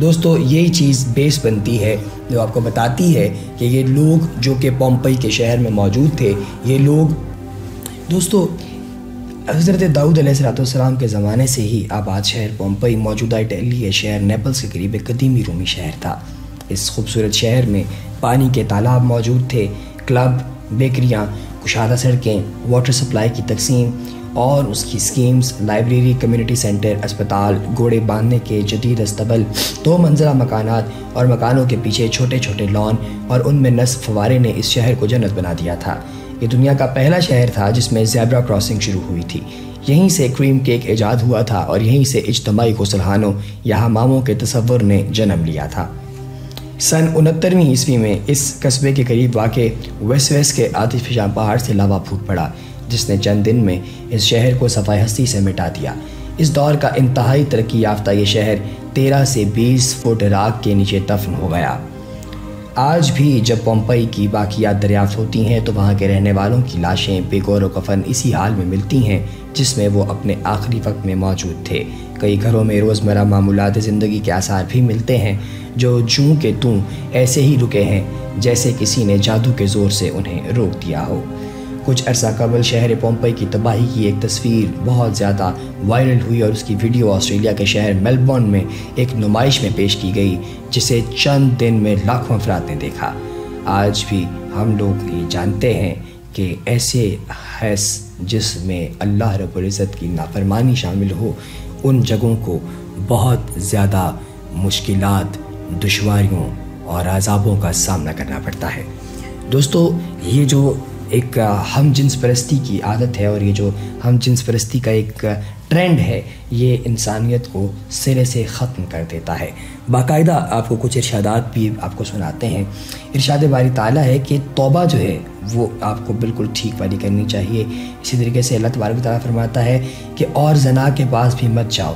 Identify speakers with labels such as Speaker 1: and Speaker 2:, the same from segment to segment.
Speaker 1: دوستو یہی چیز بیس بنتی ہے جو آپ کو بتاتی ہے کہ یہ لوگ جو کہ پومپئی کے شہر میں موجود تھے، یہ لوگ دوستو حضرت داؤد علیہ السلام کے زمانے سے ہی آباد شہر پومپئی موجودہ اٹلی کے شہر نیپلس کے قریب ایک قدیمی رومی شہر تھا۔ اس خوبصورت شہر میں پانی کے تالاب موجود تھے، کلب، بیکریاں، کشادہ سڑکیں، واٹر سپلائی کی تقسیم اور اس کی سکیمز، لائبریری، کمیونٹی سینٹر، اسپتال، گھوڑے باندھنے کے جدید استبل، 2 منزلہ مکانات اور مکانوں کے پیچھے چھوٹے چھوٹے لان اور ان میں نصب فوارے نے اس شہر کو جنت بنا دیا تھا۔ یہ دنیا کا پہلا شہر تھا جس میں زیبرا کراسنگ شروع ہوئی تھی۔ یہیں سے کریم کیک ایجاد ہوا تھا اور یہیں سے اجتماعی غسلخانوں یا حماموں کے تصور نے جنم لیا تھا۔ سن 69ویں عیسوی میں اس قصبے کے قریب واقع ویسویس کے آتش فشاں پہاڑ سے لاوا پھوٹ پڑا، جس نے چند دن میں اس شہر کو صفحہ ہستی سے مٹا دیا۔ اس دور کا انتہائی ترقی یافتہ یہ شہر 13 سے 20 فٹ راکھ کے نیچے دفن ہو گیا۔ آج بھی جب پومپئی کی باقیات دریافت ہوتی ہیں تو وہاں کے رہنے والوں کی لاشیں بے گور و کفن اسی حال میں ملتی ہیں جس میں وہ اپنے آخری وقت میں موجود تھے۔ کئی گھروں میں روزمرہ معمولات زندگی کے آثار بھی ملتے ہیں جو جوں کے توں ایسے ہی رکے ہیں جیسے کسی نے جادو کے زور سے انہیں روک دیا ہو۔ کچھ عرصہ قبل شہر پومپئی کی تباہی کی ایک تصویر بہت زیادہ وائرل ہوئی اور اس کی ویڈیو آسٹریلیا کے شہر میلبورن میں ایک نمائش میں پیش کی گئی جسے چند دن میں لاکھوں افراد نے دیکھا۔ آج بھی ہم لوگ یہ جانتے ہیں کہ ایسے حیث جس میں اللہ رب العزت کی نافرمانی شامل ہو، ان جگہوں کو بہت زیادہ مشکلات، دشواریوں اور عذابوں کا سامنا کرنا پڑتا ہے۔ دوستو یہ جو ایک ہم جنس پرستی کی عادت ہے اور یہ جو ہم جنس پرستی کا ایک ٹرینڈ ہے، یہ انسانیت کو سرے سے ختم کر دیتا ہے۔ باقاعدہ آپ کو کچھ ارشادات بھی آپ کو سناتے ہیں۔ ارشاد باری تعالیٰ ہے کہ توبہ جو ہے وہ آپ کو بالکل ٹھیک والی کرنی چاہیے۔ اسی طریقے سے اللہ تبارک و تعالیٰ فرماتا ہے کہ اور زنا کے پاس بھی مت جاؤ،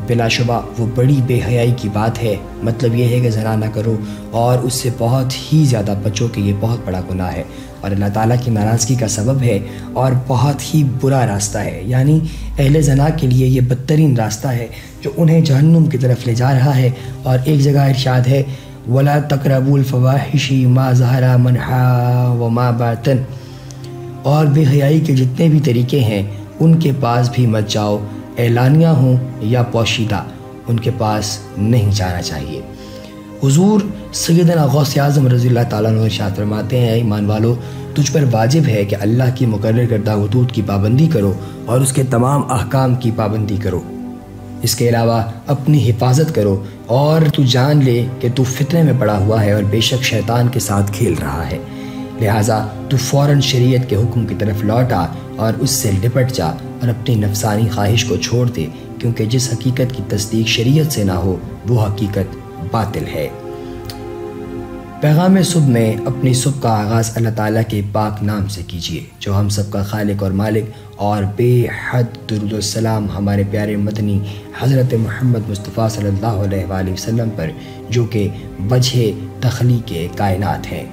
Speaker 1: بلا شبہ وہ بڑی بے حیائی کی بات ہے۔ مطلب یہ ہے کہ زنا نہ کرو اور اس سے بہت ہی زیادہ بچو کہ یہ بہت بڑا گناہ ہے اور اللہ تعالیٰ کی ناراضگی کا سبب ہے اور بہت ہی برا راستہ ہے۔ یعنی اہل زنا کے لیے یہ بدترین راستہ ہے جو انہیں جہنم کی طرف لے جا رہا ہے۔ اور ایک جگہ ارشاد ہے وَلَا تَقْرَبُوا الْفَوَاحِشِ مَا ظَهَرَ مِنْهَا وَمَا بَطَنَ، اور بے حیائی کے جتنے بھی طریقے ہیں ان کے پاس بھی مت جاؤ، اعلانیہ ہوں یا پوشیدہ، ان کے پاس نہیں جانا چاہیے۔ حضور سیدنا غوث اعظم رضی اللہ تعالیٰ عنہ ارشاد فرماتے ہیں، ایمان والو تجھ پر واجب ہے کہ اللہ کی مقرر کردہ حدود کی پابندی کرو اور اس کے تمام احکام کی پابندی کرو، اس کے علاوہ اپنی حفاظت کرو اور تو جان لے کہ تو فتنے میں پڑا ہوا ہے اور بے شک شیطان کے ساتھ کھیل رہا ہے، لہٰذا تو فوراً شریعت کے حکم کی طرف لوٹ آ اور اس سے لپٹ جا اور اپنی نفسانی خواہش کو چھوڑ دے، کیونکہ جس حقیقت کی تصدیق شریعت سے نہ ہو وہ حقیقت باطل ہے۔ پیغام صبح میں اپنی صبح کا آغاز اللہ تعالیٰ کے پاک نام سے کیجیے جو ہم سب کا خالق اور مالک، اور بے حد درود و سلام ہمارے پیارے مدنی حضرت محمد مصطفیٰ صلی اللہ علیہ وآلہ وسلم پر جو کہ وجہ تخلیق کائنات ہیں۔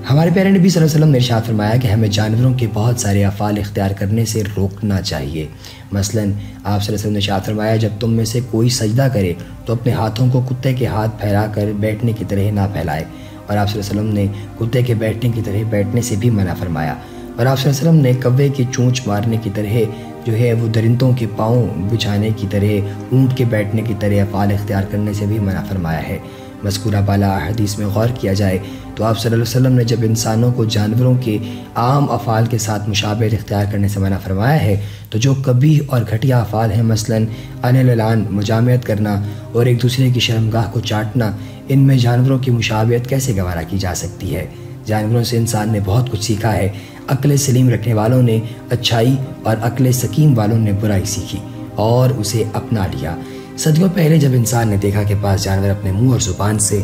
Speaker 1: ہمارے پیارے نبی صلی اللہ علیہ وسلم نے ارشاد فرمایا کہ ہمیں جانوروں کے بہت سارے افعال اختیار کرنے سے روکنا چاہیے۔ مثلاً آپ صلی اللہ علیہ وسلم نے ارشاد فرمایا جب تم میں سے کوئی سجدہ کرے تو اپنے ہاتھوں کو کتے کے ہاتھ پھیلا کر بیٹھنے کی طرح نہ پھیلائے، اور آپ صلی اللہ علیہ وسلم نے کتے کے بیٹھنے کی طرح بیٹھنے سے بھی منع فرمایا، اور آپ صلی اللہ علیہ وسلم نے کوے کی چونچ مارنے کی طرح جو ہے وہ درندوں کے پاؤں بچھانے کی طرح، اونٹ کے بیٹھنے کی طرح افعال اختیار کرنے سے بھی منع فرمایا ہے۔ مذکورہ بالا حدیث میں غور کیا جائے تو آپ صلی اللہ علیہ وسلم نے جب انسانوں کو جانوروں کے عام افعال کے ساتھ مشابہت اختیار کرنے سے منع فرمایا ہے تو جو قبیح اور گھٹیا افعال ہیں، مثلاً عن العلان مجامعت کرنا اور ایک دوسرے کی شرمگاہ کو چاٹنا، ان میں جانوروں کی مشابہت کیسے گوارا کی جا سکتی ہے؟ جانوروں سے انسان نے بہت کچھ سیکھا ہے۔ عقل سلیم رکھنے والوں نے اچھائی اور عقل سقیم والوں نے برائی سیکھی اور اسے اپنا لیا۔ صدیوں پہلے جب انسان نے دیکھا کہ بعض جانور اپنے منہ اور زبان سے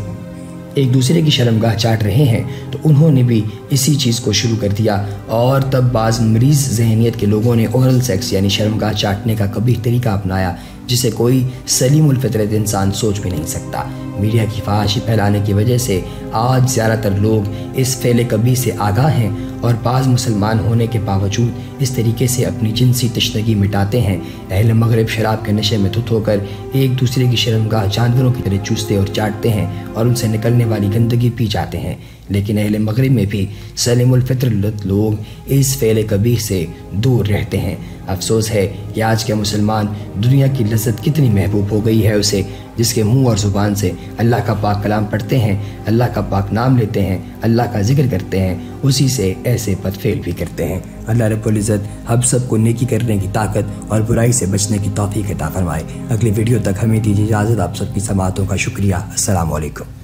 Speaker 1: ایک دوسرے کی شرمگاہ چاٹ رہے ہیں تو انہوں نے بھی اسی چیز کو شروع کر دیا، اور تب بعض مریض ذہنیت کے لوگوں نے اورل سیکس یعنی شرمگاہ چاٹنے کا قبیح طریقہ اپنایا جسے کوئی سلیم الفطرت انسان سوچ بھی نہیں سکتا۔ میڈیا کی فحاشی پھیلانے کی وجہ سے آج زیادہ تر لوگ اس فعل قبیح سے آگاہ ہیں اور بعض مسلمان ہونے کے باوجود اس طریقے سے اپنی جنسی تشنگی مٹاتے ہیں۔ اہل مغرب شراب کے نشے میں دھت ہو کر ایک دوسرے کی شرمگاہ جانوروں کی طرح چوستے اور چاٹتے ہیں اور ان سے نکلنے والی گندگی پی جاتے ہیں، لیکن اہل مغرب میں بھی سلیم الفطر لوگ اس فعل قبیح سے دور رہتے ہیں۔ افسوس ہے کہ آج کے مسلمان دنیا کی لذت کتنی محبوب ہو گئی ہے اسے، جس کے منہ اور زبان سے اللہ کا پاک کلام پڑھتے ہیں، اللہ کا پاک نام لیتے ہیں، اللہ کا ذکر کرتے ہیں، اسی سے ایسے بد فعل بھی کرتے ہیں۔ اللہ رب العزت ہم سب کو نیکی کرنے کی طاقت اور برائی سے بچنے کی توفیق عطا فرمائے۔ اگلی ویڈیو تک ہمیں دیجیے اجازت۔ آپ سب کی سماعتوں کا شکریہ۔ السلام علیکم۔